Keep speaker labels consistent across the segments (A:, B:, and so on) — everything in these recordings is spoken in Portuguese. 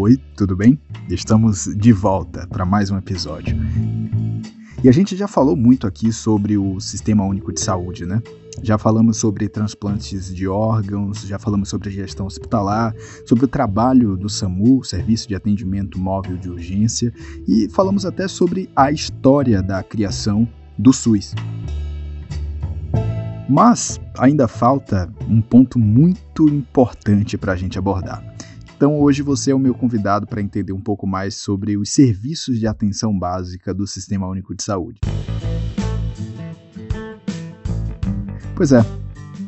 A: Oi, tudo bem? Estamos de volta para mais um episódio. E a gente já falou muito aqui sobre o Sistema Único de Saúde, né? Já falamos sobre transplantes de órgãos, já falamos sobre a gestão hospitalar, sobre o trabalho do SAMU, Serviço de Atendimento Móvel de Urgência, e falamos até sobre a história da criação do SUS. Mas ainda falta um ponto muito importante para a gente abordar. Então hoje você é o meu convidado para entender um pouco mais sobre os serviços de atenção básica do Sistema Único de Saúde. Pois é,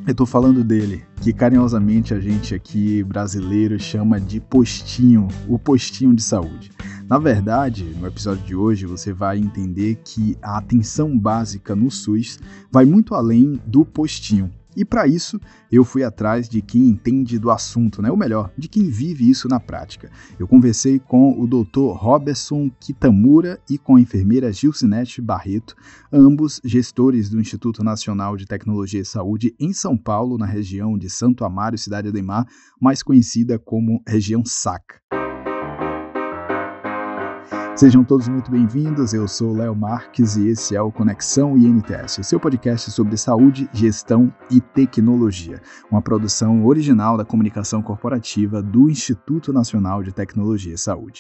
A: eu estou falando dele, que carinhosamente a gente aqui brasileiro chama de postinho, o postinho de saúde. Na verdade, no episódio de hoje você vai entender que a atenção básica no SUS vai muito além do postinho. E para isso, eu fui atrás de quem entende do assunto, né? Ou melhor, de quem vive isso na prática. Eu conversei com o Dr. Roberson Kitamura e com a enfermeira Gilcinete Barreto, ambos gestores do Instituto Nacional de Tecnologia e Saúde em São Paulo, na região de Santo Amaro e Cidade Ademar, mais conhecida como região SAC. Sejam todos muito bem-vindos, eu sou o Léo Marques e esse é o Conexão INTS, o seu podcast sobre saúde, gestão e tecnologia, uma produção original da comunicação corporativa do Instituto Nacional de Tecnologia e Saúde.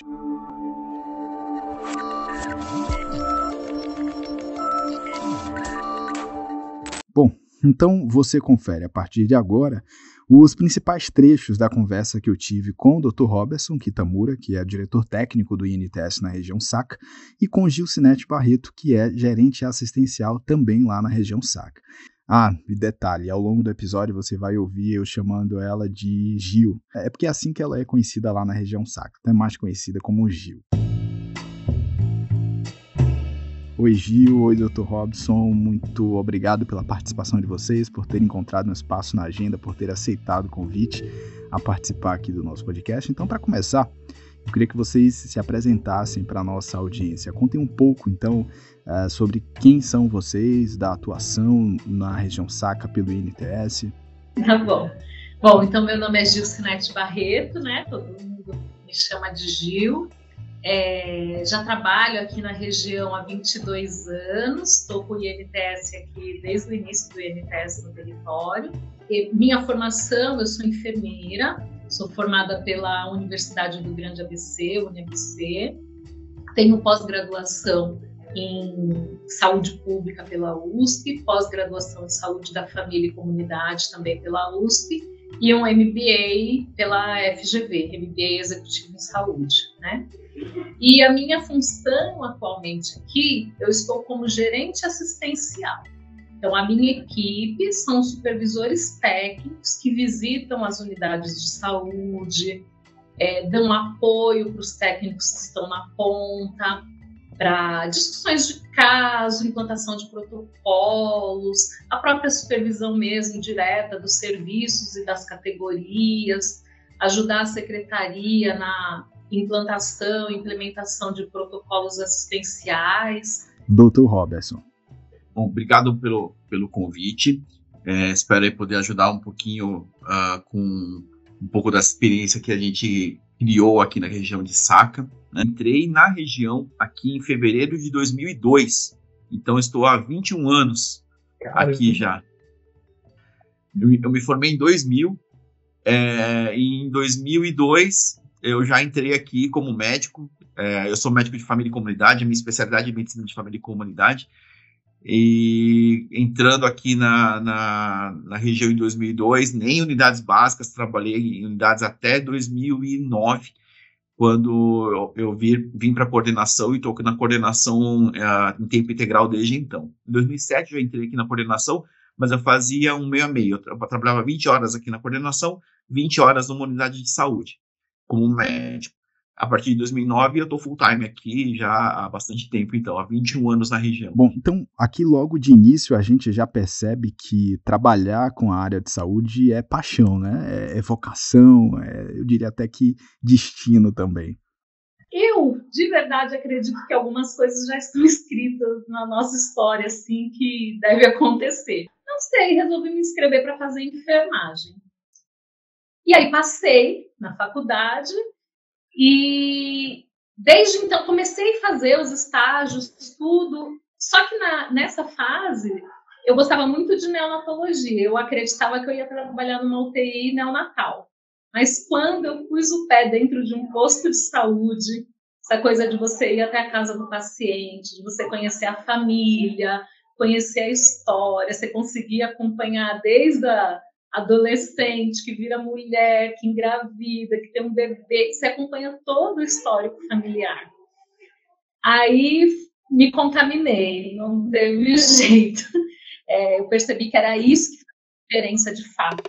A: Bom, então você confere a partir de agora os principais trechos da conversa que eu tive com o Dr. Roberson Kitamura, que é diretor técnico do INTS na região SAC, e com Gilcinete Barreto, que é gerente assistencial também lá na região SAC. Ah, e detalhe, ao longo do episódio você vai ouvir eu chamando ela de Gil. É porque é assim que ela é conhecida lá na região SAC, é mais conhecida como Gil. Oi Gil, oi Dr. Robson, muito obrigado pela participação de vocês, por terem encontrado um espaço na agenda, por ter aceitado o convite a participar aqui do nosso podcast. Então, para começar, eu queria que vocês se apresentassem para a nossa audiência. Contem um pouco, então, sobre quem são vocês, da atuação na região SAC pelo INTS.
B: Tá bom. Bom, então meu nome é Gilcinete Barreto, né? Todo mundo me chama de Gil. Já trabalho aqui na região há 22 anos, estou com o INTS aqui desde o início do INTS no território. Minha formação, eu sou enfermeira, sou formada pela Universidade do Grande ABC, UniABC. Tenho pós-graduação em saúde pública pela USP, pós-graduação em saúde da família e comunidade também pela USP, e um MBA pela FGV, MBA Executivo em Saúde, né? E a minha função atualmente aqui, eu estou como gerente assistencial. Então, a minha equipe são supervisores técnicos que visitam as unidades de saúde, dão apoio para os técnicos que estão na ponta, para discussões de caso, implantação de protocolos, a própria supervisão mesmo direta dos serviços e das categorias, ajudar a secretaria na implantação, implementação de protocolos assistenciais.
A: Dr. Roberson.
C: Bom, obrigado pelo convite. Espero poder ajudar um pouquinho com um pouco da experiência que a gente criou aqui na região de SAC. Entrei na região aqui em fevereiro de 2002, então estou há 21 anos aqui já. Eu me formei em 2000, e em 2002 eu já entrei aqui como médico. Eu sou médico de família e comunidade, minha especialidade é medicina de família e comunidade. E entrando aqui na região em 2002, nem em unidades básicas, trabalhei em unidades até 2009, quando eu vim para a coordenação e estou aqui na coordenação em tempo integral desde então. Em 2007 eu entrei aqui na coordenação, mas eu fazia um meio a meio. Eu trabalhava 20 horas aqui na coordenação, 20 horas numa unidade de saúde, como médico. A partir de 2009 eu estou full time aqui já há bastante tempo, então, há 21 anos na região.
A: Bom, então aqui logo de início a gente já percebe que trabalhar com a área de saúde é paixão, né? É vocação, eu diria até que destino também.
B: Eu, de verdade, acredito que algumas coisas já estão escritas na nossa história, assim, que deve acontecer. Não sei, resolvi me inscrever para fazer enfermagem. E aí passei na faculdade E desde então comecei a fazer os estágios, tudo. Só que nessa fase eu gostava muito de neonatologia. Eu acreditava que eu ia trabalhar numa UTI neonatal. Mas quando eu pus o pé dentro de um posto de saúde, essa coisa de você ir até a casa do paciente, de você conhecer a família, conhecer a história, você conseguir acompanhar desde a adolescente que vira mulher, que engravida, que tem um bebê, você acompanha todo o histórico familiar. Aí me contaminei, não teve jeito. Eu percebi que era isso que fazia diferença de fato.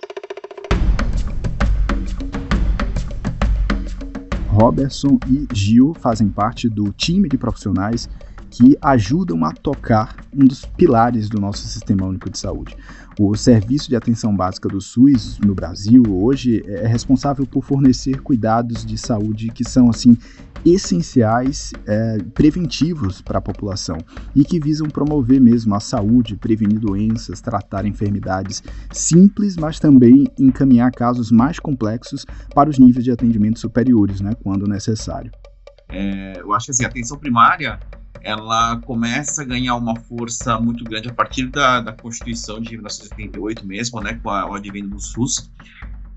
A: Robertson e Gil fazem parte do time de profissionais que ajudam a tocar um dos pilares do nosso Sistema Único de Saúde. O Serviço de Atenção Básica do SUS no Brasil hoje é responsável por fornecer cuidados de saúde que são, assim, essenciais, preventivos para a população e que visam promover mesmo a saúde, prevenir doenças, tratar enfermidades simples, mas também encaminhar casos mais complexos para os níveis de atendimento superiores, né, quando necessário.
C: Eu acho que assim, a atenção primária ela começa a ganhar uma força muito grande a partir da Constituição de 1988 mesmo, né, com o advento do SUS,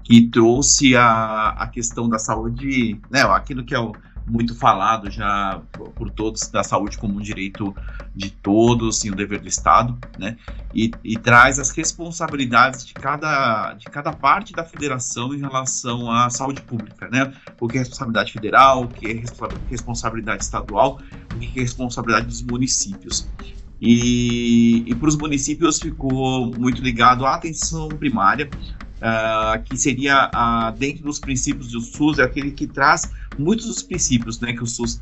C: que trouxe a questão da saúde, né, aquilo que é muito falado já por todos, da saúde como um direito de todos e um dever do Estado, né, e traz as responsabilidades de cada parte da federação em relação à saúde pública, né, o que é responsabilidade federal, o que é responsabilidade estadual, o que é responsabilidade dos municípios. E para os municípios ficou muito ligado à atenção primária, que seria, dentro dos princípios do SUS, é aquele que traz muitos dos princípios, né, que o SUS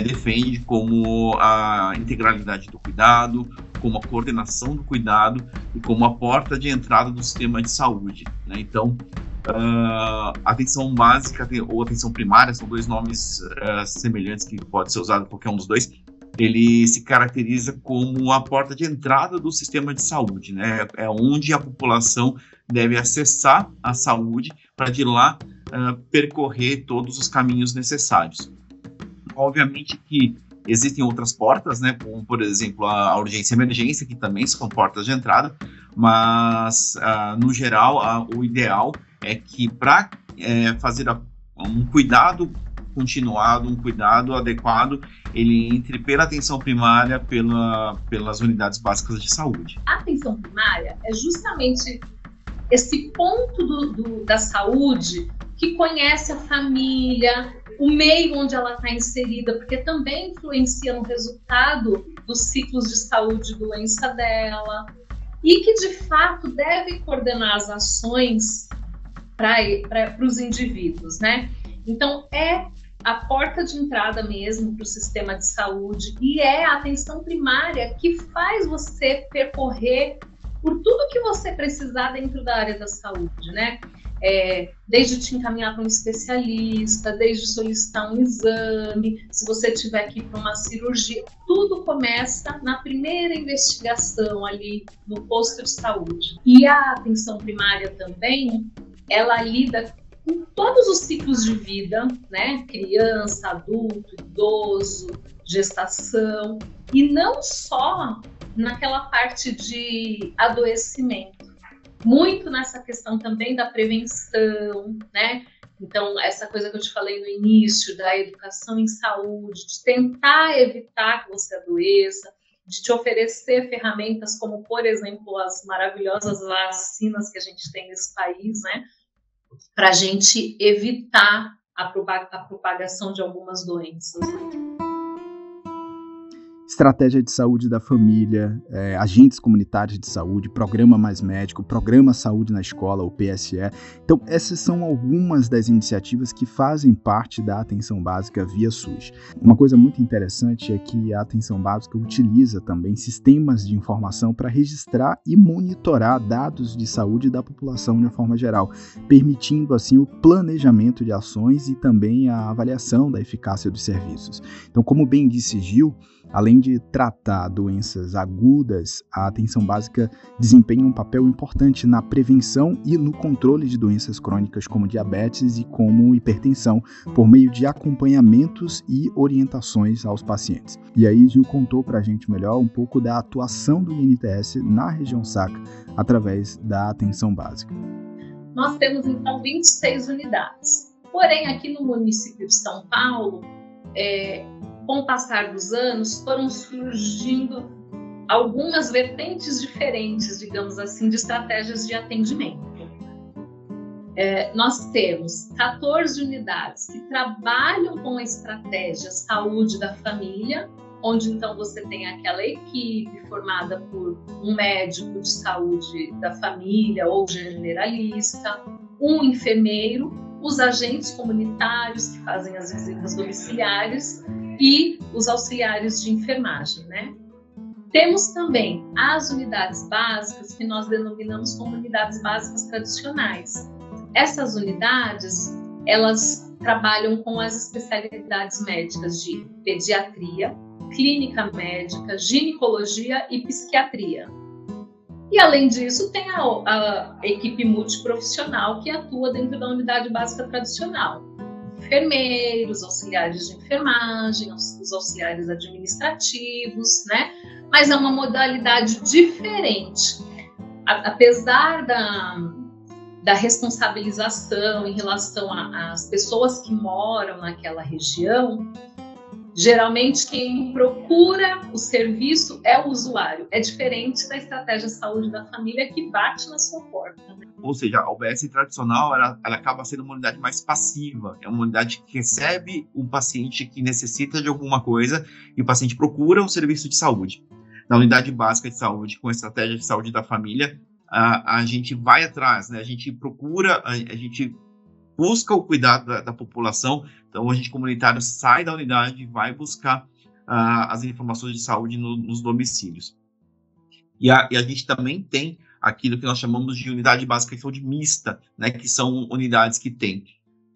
C: defende, como a integralidade do cuidado, como a coordenação do cuidado e como a porta de entrada do sistema de saúde, né? Então, atenção básica ou atenção primária são dois nomes semelhantes que pode ser usado qualquer um dos dois. Ele se caracteriza como a porta de entrada do sistema de saúde, né? É onde a população deve acessar a saúde para de lá percorrer todos os caminhos necessários. Obviamente que existem outras portas, né? Como, por exemplo, a urgência e emergência, que também são portas de entrada, mas, no geral, o ideal é que para fazer um cuidado continuado, um cuidado adequado, ele entre pela atenção primária, pelas unidades básicas de saúde.
B: A atenção primária é justamente esse ponto da saúde que conhece a família, o meio onde ela está inserida, porque também influencia no resultado dos ciclos de saúde e doença dela, e que de fato deve coordenar as ações para os indivíduos, né? Então, é a porta de entrada mesmo para o sistema de saúde e é a atenção primária que faz você percorrer por tudo que você precisar dentro da área da saúde, né? Desde te encaminhar para um especialista, desde solicitar um exame, se você tiver que ir para uma cirurgia, tudo começa na primeira investigação ali no posto de saúde. E a atenção primária também, ela lida com todos os ciclos de vida, né? Criança, adulto, idoso, gestação, e não só naquela parte de adoecimento, muito nessa questão também da prevenção, né? Então, essa coisa que eu te falei no início, da educação em saúde, de tentar evitar que você adoeça, de te oferecer ferramentas como, por exemplo, as maravilhosas vacinas que a gente tem nesse país, né? Para a gente evitar a propagação de algumas doenças.
A: Estratégia de saúde da família, agentes comunitários de saúde, programa Mais Médico, programa Saúde na Escola, o PSE. Então, essas são algumas das iniciativas que fazem parte da atenção básica via SUS. Uma coisa muito interessante é que a atenção básica utiliza também sistemas de informação para registrar e monitorar dados de saúde da população de forma geral, permitindo assim o planejamento de ações e também a avaliação da eficácia dos serviços. Então, como bem disse Gil, Além de tratar doenças agudas, a atenção básica desempenha um papel importante na prevenção e no controle de doenças crônicas como diabetes e como hipertensão, por meio de acompanhamentos e orientações aos pacientes. E aí Gil contou para a gente melhor um pouco da atuação do INTS na região Saca através da atenção básica.
B: Nós temos então 26 unidades. Porém, aqui no município de São Paulo, com o passar dos anos, foram surgindo algumas vertentes diferentes, digamos assim, de estratégias de atendimento. Nós temos 14 unidades que trabalham com a estratégia saúde da família, onde então você tem aquela equipe formada por um médico de saúde da família ou generalista, um enfermeiro, os agentes comunitários que fazem as visitas domiciliares e os auxiliares de enfermagem, né? Temos também as unidades básicas, que nós denominamos como unidades básicas tradicionais. Essas unidades, elas trabalham com as especialidades médicas de pediatria, clínica médica, ginecologia e psiquiatria. E, além disso, tem a equipe multiprofissional que atua dentro da unidade básica tradicional. Enfermeiros, auxiliares de enfermagem, os auxiliares administrativos, né? Mas é uma modalidade diferente. Apesar da responsabilização em relação às pessoas que moram naquela região, geralmente quem procura o serviço é o usuário. É diferente da estratégia saúde da família que bate na sua porta, né?
C: Ou seja, a UBS tradicional, ela acaba sendo uma unidade mais passiva. É uma unidade que recebe um paciente que necessita de alguma coisa e o paciente procura um serviço de saúde. Na unidade básica de saúde, com a estratégia de saúde da família, a gente vai atrás, né? A gente procura, a gente busca o cuidado da população. Então, o agente comunitário sai da unidade e vai buscar as informações de saúde nos domicílios. E a gente também tem aquilo que nós chamamos de unidade básica de saúde mista, né, que são unidades que têm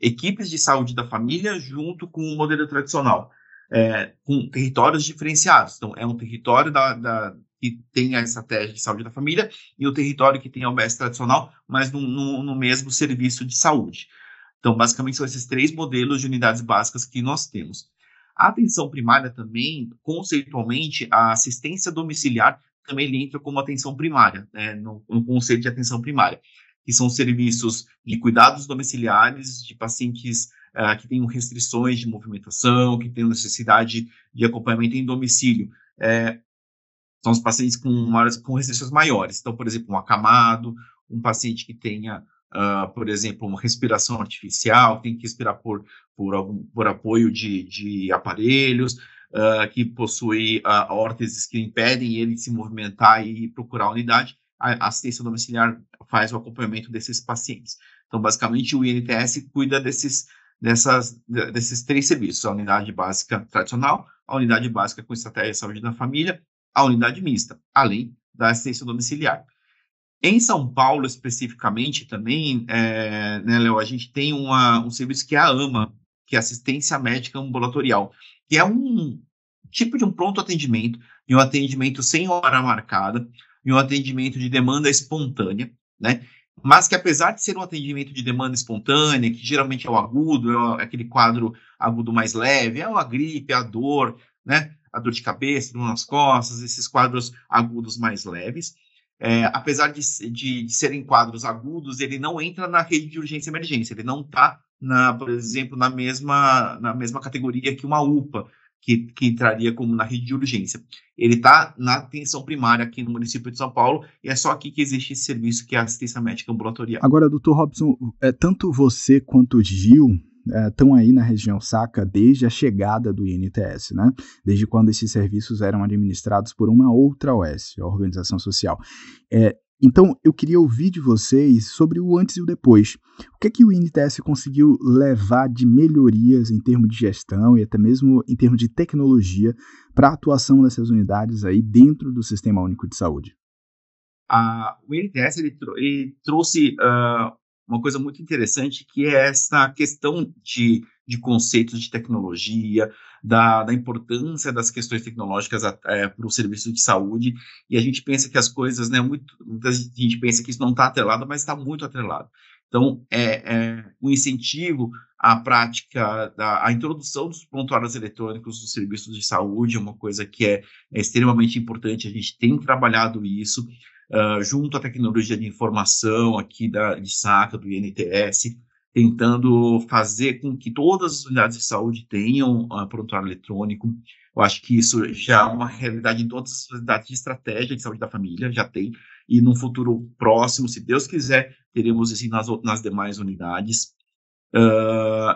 C: equipes de saúde da família junto com o modelo tradicional, com territórios diferenciados. Então, é um território que tem a estratégia de saúde da família e o território que tem a UBS tradicional, mas no mesmo serviço de saúde. Então, basicamente, são esses 3 modelos de unidades básicas que nós temos. A atenção primária também, conceitualmente, a assistência domiciliar também entra como atenção primária, né, no conceito de atenção primária, que são serviços de cuidados domiciliares de pacientes que tenham restrições de movimentação, que tenham necessidade de acompanhamento em domicílio. São os pacientes com restrições maiores. Então, por exemplo, um acamado, um paciente que tenha, por exemplo, uma respiração artificial, tem que respirar por apoio de aparelhos, que possui órteses que impedem ele de se movimentar e procurar a unidade. A assistência domiciliar faz o acompanhamento desses pacientes. Então, basicamente, o INTS cuida desses 3 serviços: a unidade básica tradicional, a unidade básica com estratégia de saúde da família, a unidade mista, além da assistência domiciliar. Em São Paulo, especificamente, também, né, Léo, a gente tem um serviço que é a AMA, que é Assistência Médica Ambulatorial, que é um tipo de um pronto atendimento, e um atendimento sem hora marcada, e um atendimento de demanda espontânea, né? Mas que, apesar de ser um atendimento de demanda espontânea, que geralmente é o agudo, é aquele quadro agudo mais leve, é a gripe, a dor, né? A dor de cabeça, dor nas costas, esses quadros agudos mais leves. Apesar de serem quadros agudos, ele não entra na rede de urgência e emergência, ele não está, por exemplo, na mesma categoria que uma UPA, que entraria como na rede de urgência. Ele está na atenção primária aqui no município de São Paulo, e é só aqui que existe esse serviço, que é a assistência médica ambulatorial.
A: Agora, doutor Robson, tanto você quanto o Gil estão aí na região Saca desde a chegada do INTS, né? Desde quando esses serviços eram administrados por uma outra OS, a Organização Social. Então, eu queria ouvir de vocês sobre o antes e o depois. O que é que o INTS conseguiu levar de melhorias em termos de gestão e até mesmo em termos de tecnologia para a atuação dessas unidades aí dentro do Sistema Único de Saúde?
C: O INTS ele trouxe uma coisa muito interessante, que é essa questão de conceitos de tecnologia, da importância das questões tecnológicas para o serviço de saúde, e a gente pensa que as coisas, né, muita gente pensa que isso não está atrelado, mas está muito atrelado. Então, o incentivo à prática, a introdução dos prontuários eletrônicos dos serviços de saúde é uma coisa que é extremamente importante. A gente tem trabalhado isso junto à tecnologia de informação aqui de SACA, do INTS, tentando fazer com que todas as unidades de saúde tenham prontuário eletrônico. Eu acho que isso já é uma realidade em todas as unidades de estratégia de saúde da família, já tem, e no futuro próximo, se Deus quiser, teremos isso nas demais unidades.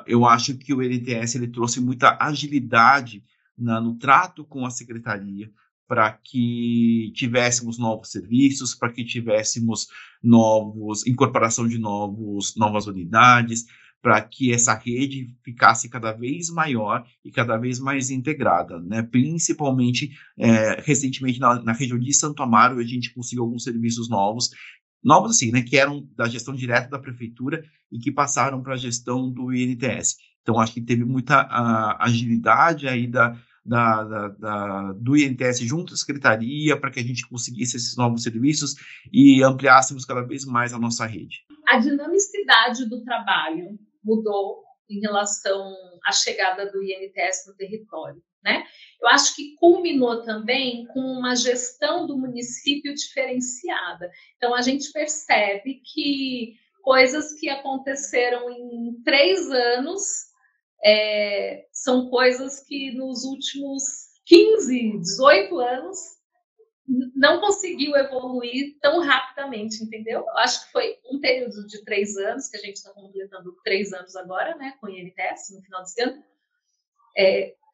C: Eu acho que o INTS ele trouxe muita agilidade no trato com a secretaria, para que tivéssemos novos serviços, para que tivéssemos incorporação de novas unidades, para que essa rede ficasse cada vez maior e cada vez mais integrada, né? Principalmente, recentemente, na região de Santo Amaro, a gente conseguiu alguns serviços novos assim, né, que eram da gestão direta da prefeitura e que passaram para a gestão do INTS. Então, acho que teve muita agilidade aí do INTS junto à secretaria para que a gente conseguisse esses novos serviços e ampliássemos cada vez mais a nossa rede.
B: A dinamicidade do trabalho mudou em relação à chegada do INTS no território, né? Eu acho que culminou também com uma gestão do município diferenciada. Então, a gente percebe que coisas que aconteceram em 3 anos são coisas que nos últimos 15, 18 anos não conseguiu evoluir tão rapidamente, entendeu? Eu acho que foi um período de 3 anos, que a gente está completando 3 anos agora, né, com o INTS, no final desse ano,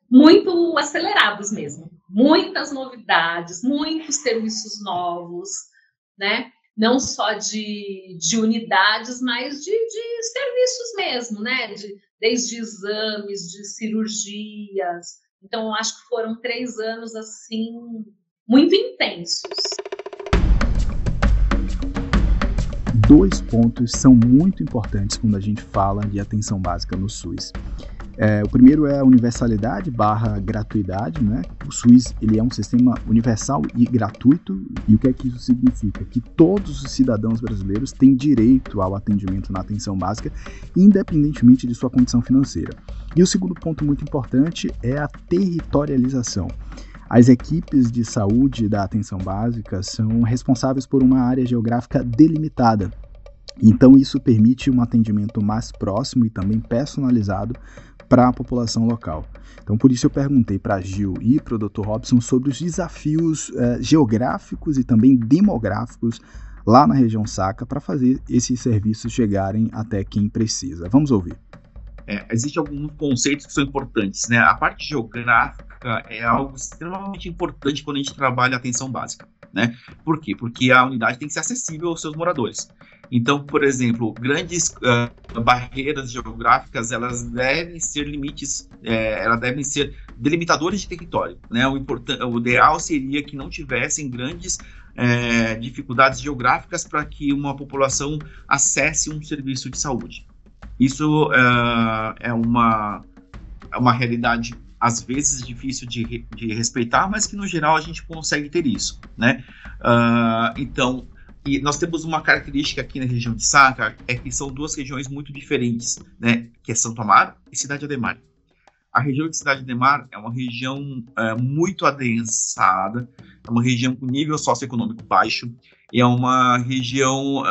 B: muito acelerados mesmo. Muitas novidades, muitos serviços novos, né? Não só de unidades, mas de serviços mesmo, né? Desde exames, de cirurgias. Então, eu acho que foram 3 anos, assim, muito intensos.
A: 2 pontos são muito importantes quando a gente fala de atenção básica no SUS. O primeiro é a universalidade / gratuidade, né? O SUS ele é um sistema universal e gratuito, e o que é que isso significa? Que todos os cidadãos brasileiros têm direito ao atendimento na atenção básica, independentemente de sua condição financeira. E o segundo ponto muito importante é a territorialização. As equipes de saúde da atenção básica são responsáveis por uma área geográfica delimitada. Então, isso permite um atendimento mais próximo e também personalizado para a população local. Então, por isso eu perguntei para a Gil e para o Dr. Robson sobre os desafios geográficos e também demográficos lá na região SACA para fazer esses serviços chegarem até quem precisa. Vamos ouvir.
C: Existem alguns conceitos que são importantes, né? A parte geográfica é algo extremamente importante quando a gente trabalha a atenção básica, né? Por quê? Porque a unidade tem que ser acessível aos seus moradores. Então, por exemplo, grandes barreiras geográficas, elas devem ser elas devem ser delimitadores de território, né? O ideal seria que não tivessem grandes dificuldades geográficas para que uma população acesse um serviço de saúde. Isso é uma realidade, às vezes, difícil de respeitar, mas que, no geral, a gente consegue ter isso, né? Então, e nós temos uma característica aqui na região de SACA, que são 2 regiões muito diferentes, né? Que é Santo Amaro e Cidade Ademar. A região de Cidade Ademar é uma região muito adensada, é uma região com nível socioeconômico baixo, e é uma região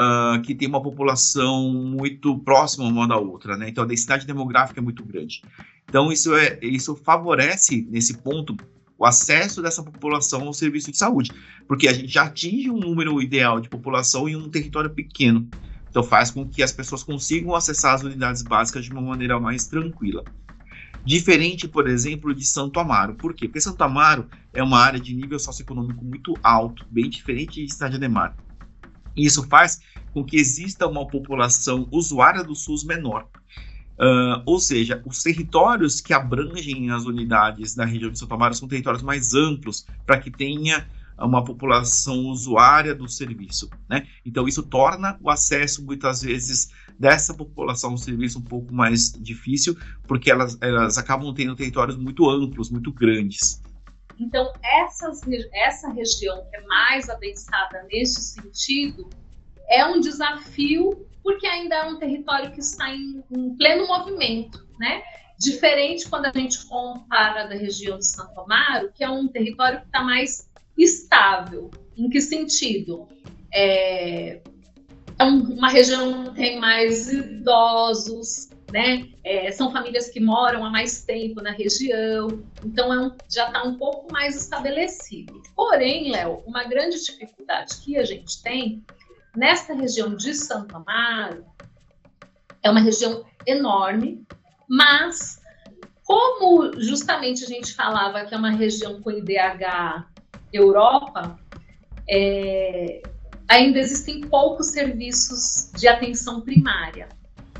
C: que tem uma população muito próxima uma da outra, né? Então a densidade demográfica é muito grande. Então isso favorece, nesse ponto, o acesso dessa população ao serviço de saúde, porque a gente já atinge um número ideal de população em um território pequeno. Então faz com que as pessoas consigam acessar as unidades básicas de uma maneira mais tranquila. Diferente, por exemplo, de Santo Amaro. Por quê? Porque Santo Amaro é uma área de nível socioeconômico muito alto, bem diferente de Cidade Ademar. Isso faz com que exista uma população usuária do SUS menor. Ou seja, os territórios que abrangem as unidades da região de Santo Amaro são territórios mais amplos para que tenha uma população usuária do serviço, né? Então, isso torna o acesso, muitas vezes, dessa população um serviço um pouco mais difícil, porque elas acabam tendo territórios muito amplos, muito grandes.
B: Então, essa região que é mais adensada nesse sentido é um desafio, porque ainda é um território que está em pleno movimento, né? Diferente quando a gente compara da região de Santo Amaro, que é um território que está mais estável. Em que sentido? É uma região que tem mais idosos, né? São famílias que moram há mais tempo na região, então já está um pouco mais estabelecido. Porém, Léo, uma grande dificuldade que a gente tem nesta região de Santo Amaro é uma região enorme, mas como justamente a gente falava que é uma região com IDH Europa, ainda existem poucos serviços de atenção primária,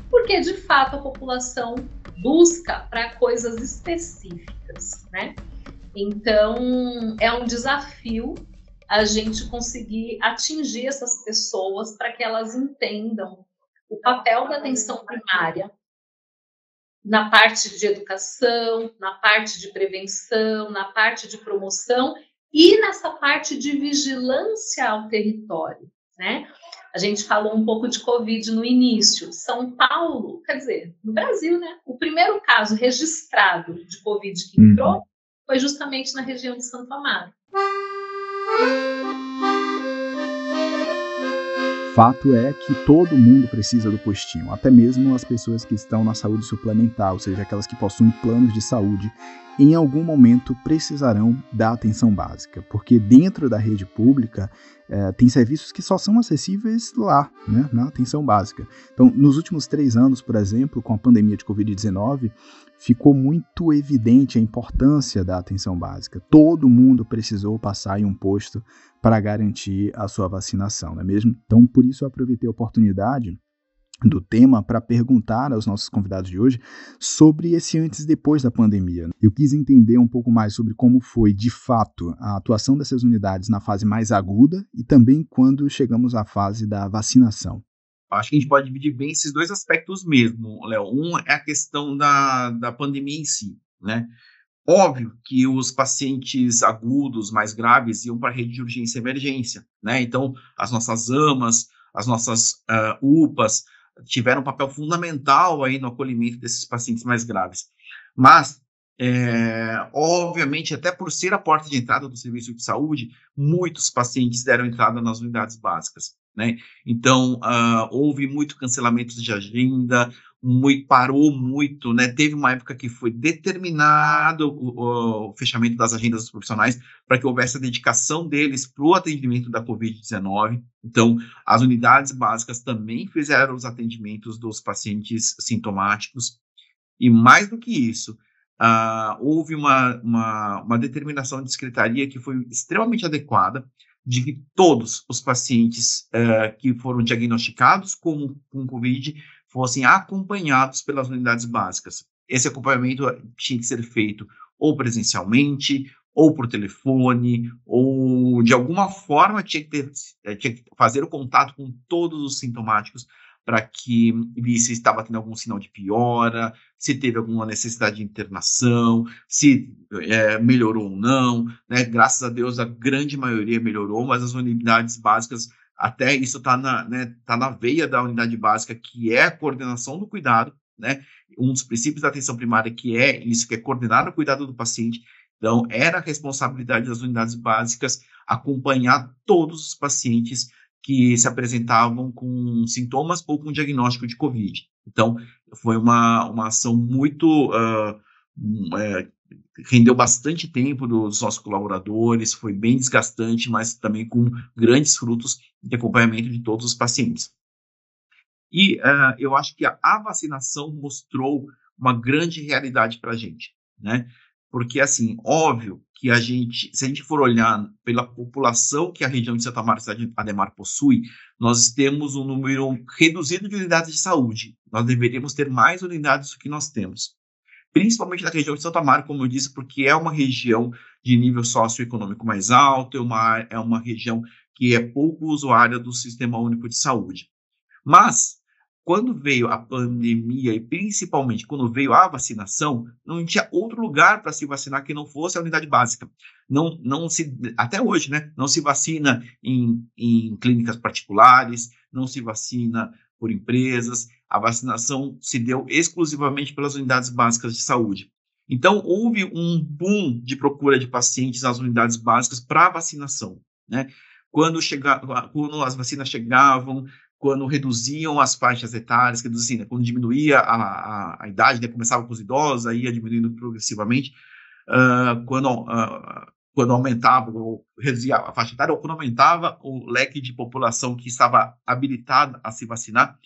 B: porque de fato a população busca para coisas específicas, né? Então é um desafio a gente conseguir atingir essas pessoas para que elas entendam o papel da atenção primária na parte de educação, na parte de prevenção, na parte de promoção e nessa parte de vigilância ao território, né? A gente falou um pouco de Covid no início. São Paulo, quer dizer, no Brasil, né? O primeiro caso registrado de Covid que entrou foi justamente na região de Santo Amaro.
A: Fato é que todo mundo precisa do postinho, até mesmo as pessoas que estão na saúde suplementar, ou seja, aquelas que possuem planos de saúde, em algum momento precisarão da atenção básica, porque dentro da rede pública tem serviços que só são acessíveis lá, né, na atenção básica. Então, nos últimos 3 anos, por exemplo, com a pandemia de Covid-19, ficou muito evidente a importância da atenção básica. Todo mundo precisou passar em um posto para garantir a sua vacinação, não é mesmo? Então, por isso eu aproveitei a oportunidade do tema para perguntar aos nossos convidados de hoje sobre esse antes e depois da pandemia. Eu quis entender um pouco mais sobre como foi, de fato, a atuação dessas unidades na fase mais aguda e também quando chegamos à fase da vacinação.
C: Acho que a gente pode dividir bem esses dois aspectos mesmo, Léo. Um é a questão da pandemia em si, né? Óbvio que os pacientes agudos, mais graves, iam para a rede de urgência e emergência, né? Então, as nossas AMAs, as nossas UPAs tiveram um papel fundamental aí no acolhimento desses pacientes mais graves. Mas, obviamente, até por ser a porta de entrada do serviço de saúde, muitos pacientes deram entrada nas unidades básicas, né? Então, houve muito cancelamento de agenda, parou muito, né? Teve uma época que foi determinado o fechamento das agendas dos profissionais para que houvesse a dedicação deles para o atendimento da Covid-19. Então, as unidades básicas também fizeram os atendimentos dos pacientes sintomáticos. E mais do que isso, houve uma determinação de secretaria que foi extremamente adequada, de que todos os pacientes que foram diagnosticados com Covid fossem acompanhados pelas unidades básicas. Esse acompanhamento tinha que ser feito ou presencialmente, ou por telefone, ou de alguma forma tinha que fazer o contato com todos os sintomáticos para que visse se estava tendo algum sinal de piora, se teve alguma necessidade de internação, se melhorou ou não, né? Graças a Deus a grande maioria melhorou, mas as unidades básicas, até isso está na veia da unidade básica, que é a coordenação do cuidado, né? Um dos princípios da atenção primária que é isso, que é coordenar o cuidado do paciente. Então, era a responsabilidade das unidades básicas acompanhar todos os pacientes que se apresentavam com sintomas ou com diagnóstico de Covid. Então, foi uma ação muito... rendeu bastante tempo dos nossos colaboradores, foi bem desgastante, mas também com grandes frutos de acompanhamento de todos os pacientes. E eu acho que a vacinação mostrou uma grande realidade para a gente, né? Porque, assim, óbvio que se a gente for olhar pela população que a região de Santo Amaro e Cidade Ademar possui, nós temos um número reduzido de unidades de saúde. Nós deveríamos ter mais unidades do que nós temos. Principalmente na região de Santo Amaro, como eu disse, porque é uma região de nível socioeconômico mais alto, é uma região que é pouco usuária do Sistema Único de Saúde. Mas quando veio a pandemia e principalmente quando veio a vacinação, não tinha outro lugar para se vacinar que não fosse a unidade básica. Não se, até hoje, né? Não se vacina em clínicas particulares, não se vacina por empresas. A vacinação se deu exclusivamente pelas unidades básicas de saúde. Então, houve um boom de procura de pacientes nas unidades básicas para vacinação, né? Quando as vacinas chegavam, quando reduziam as faixas etárias, quer dizer, né, quando diminuía a idade, né, começava com os idosos, aí ia diminuindo progressivamente, quando aumentava ou reduzia a faixa etária, ou quando aumentava o leque de população que estava habilitada a se vacinar,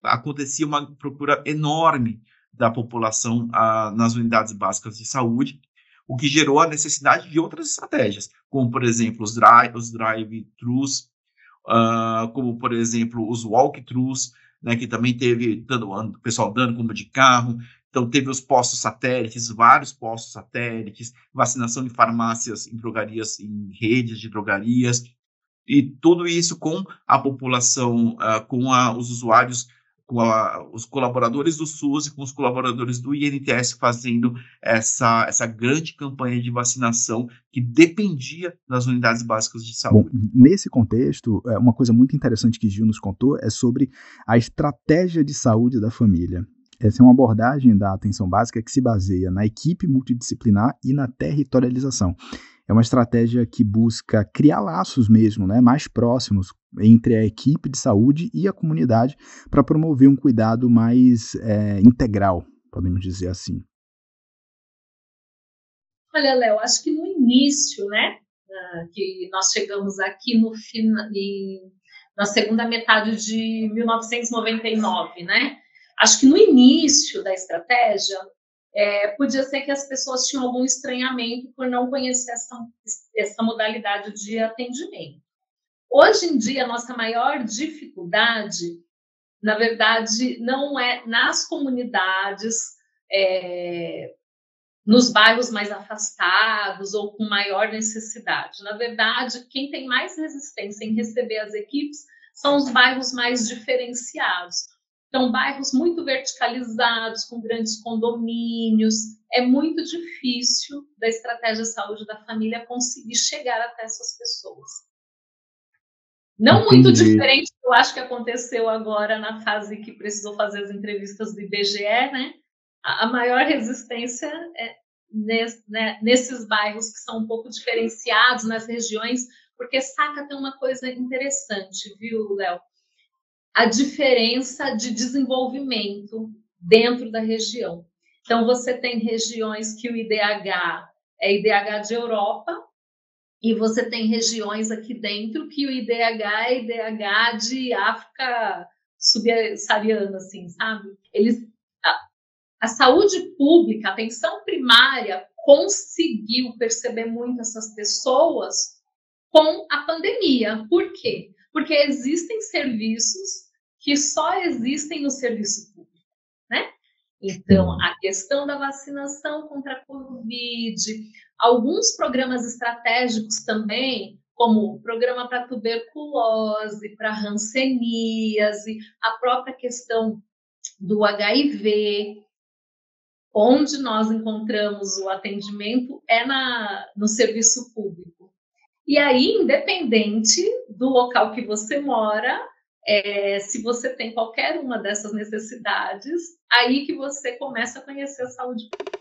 C: acontecia uma procura enorme da população nas unidades básicas de saúde, o que gerou a necessidade de outras estratégias, como, por exemplo, os drive-thrus, como, por exemplo, os walk-thrus, né, que também teve o pessoal dando como de carro. Então, teve os postos satélites, vários postos satélites, vacinação em farmácias, em drogarias, em redes de drogarias, e tudo isso com a população, com os usuários, com os colaboradores do SUS e com os colaboradores do INTS fazendo essa grande campanha de vacinação que dependia das unidades básicas de saúde.
A: Bom, nesse contexto, uma coisa muito interessante que Gil nos contou é sobre a estratégia de saúde da família. Essa é uma abordagem da atenção básica que se baseia na equipe multidisciplinar e na territorialização. É uma estratégia que busca criar laços mesmo, né, mais próximos entre a equipe de saúde e a comunidade para promover um cuidado mais integral, podemos dizer assim.
B: Olha, Léo, acho que no início, né, que nós chegamos aqui na segunda metade de 1999, né, acho que no início da estratégia, podia ser que as pessoas tinham algum estranhamento por não conhecer essa modalidade de atendimento. Hoje em dia, a nossa maior dificuldade, na verdade, não é nas comunidades, nos bairros mais afastados ou com maior necessidade. Na verdade, quem tem mais resistência em receber as equipes são os bairros mais diferenciados. Então, bairros muito verticalizados, com grandes condomínios, é muito difícil da estratégia de saúde da família conseguir chegar até essas pessoas. Não muito diferente do que eu acho que aconteceu agora na fase que precisou fazer as entrevistas do IBGE, né? A maior resistência é nesses bairros que são um pouco diferenciados, nas regiões, porque Saca tem uma coisa interessante, viu, Léo? A diferença de desenvolvimento dentro da região. Então, você tem regiões que o IDH é IDH de Europa, e você tem regiões aqui dentro que o IDH é IDH de África subsaariana, assim, sabe? A saúde pública, a atenção primária, conseguiu perceber muito essas pessoas com a pandemia. Por quê? Porque existem serviços que só existem no serviço público, né? Então, a questão da vacinação contra a Covid, alguns programas estratégicos também, como o programa para tuberculose, para hanseníase, a própria questão do HIV, onde nós encontramos o atendimento no serviço público. E aí, independente do local que você mora, se você tem qualquer uma dessas necessidades, aí que você começa a conhecer a saúde pública.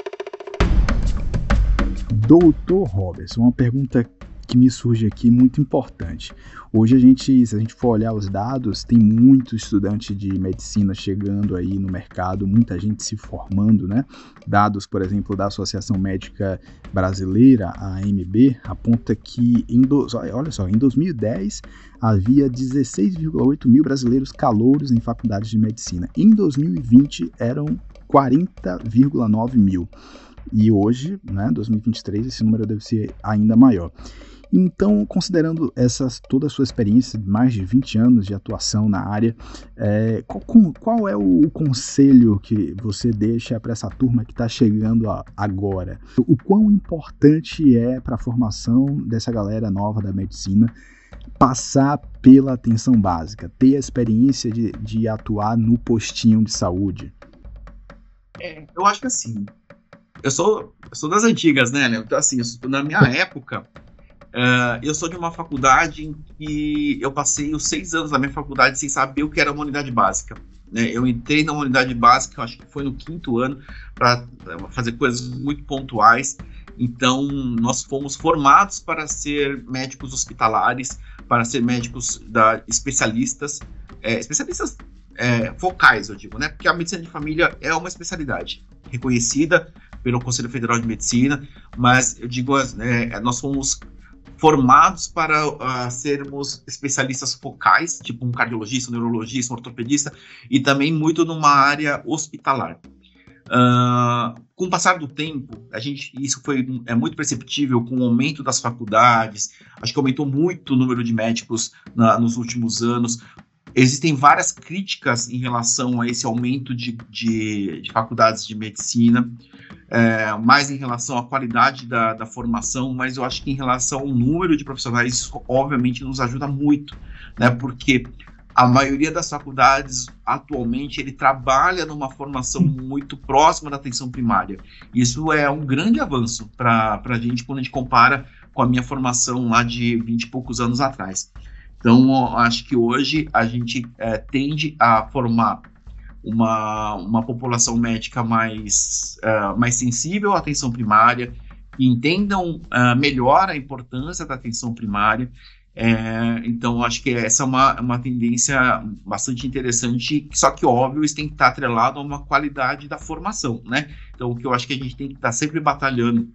A: Doutor Robertson, uma pergunta que me surge aqui muito importante. Hoje se a gente for olhar os dados, tem muito estudante de medicina chegando aí no mercado, muita gente se formando, né? Dados, por exemplo, da Associação Médica Brasileira, a AMB, aponta que em 2010 havia 16,8 mil brasileiros calouros em faculdades de medicina. Em 2020 eram 40,9 mil. E hoje, né, 2023, esse número deve ser ainda maior. Então, considerando toda a sua experiência de mais de 20 anos de atuação na área, qual é o conselho que você deixa para essa turma que está chegando agora? O quão importante é para a formação dessa galera nova da medicina passar pela atenção básica, ter a experiência de atuar no postinho de saúde?
C: Eu acho que assim, eu sou das antigas, né, Léo? Então, assim, na minha época, eu sou de uma faculdade em que eu passei os 6 anos da minha faculdade sem saber o que era uma unidade básica. Né? Eu entrei na unidade básica, eu acho que foi no 5º ano, para fazer coisas muito pontuais. Então, nós fomos formados para ser médicos hospitalares, para ser médicos especialistas focais, eu digo, né? Porque a medicina de família é uma especialidade reconhecida pelo Conselho Federal de Medicina, mas eu digo, nós fomos formados para sermos especialistas focais, tipo um cardiologista, um neurologista, um ortopedista, e também muito numa área hospitalar. Com o passar do tempo, isso é muito perceptível com o aumento das faculdades, acho que aumentou muito o número de médicos nos últimos anos. Existem várias críticas em relação a esse aumento de faculdades de medicina, mais em relação à qualidade da formação, mas eu acho que em relação ao número de profissionais, isso obviamente nos ajuda muito, né? Porque a maioria das faculdades, atualmente, ele trabalha numa formação muito próxima da atenção primária. Isso é um grande avanço para a gente, quando a gente compara com a minha formação lá de 20 e poucos anos atrás. Então, acho que hoje a gente tende a formar uma população médica mais sensível à atenção primária, que entendam melhor a importância da atenção primária. Então, acho que essa é uma tendência bastante interessante, só que, óbvio, isso tem que estar atrelado a uma qualidade da formação, né? Então, o que eu acho que a gente tem que estar sempre batalhando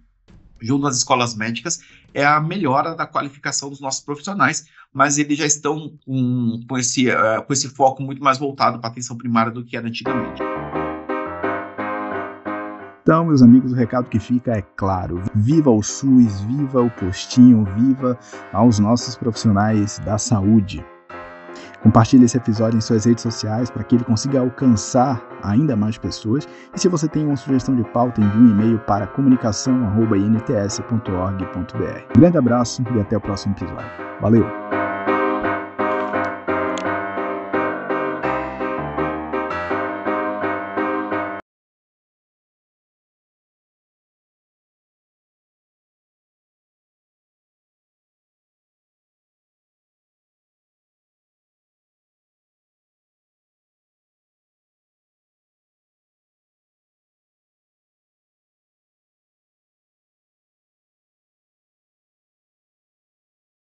C: junto às escolas médicas é a melhora da qualificação dos nossos profissionais, mas eles já estão com esse foco muito mais voltado para a atenção primária do que era antigamente.
A: Então, meus amigos, o recado que fica é claro: viva o SUS, viva o postinho, viva aos nossos profissionais da saúde. Compartilhe esse episódio em suas redes sociais para que ele consiga alcançar ainda mais pessoas. E se você tem uma sugestão de pauta, envie um e-mail para comunicação@ints.org.br. Grande abraço e até o próximo episódio. Valeu!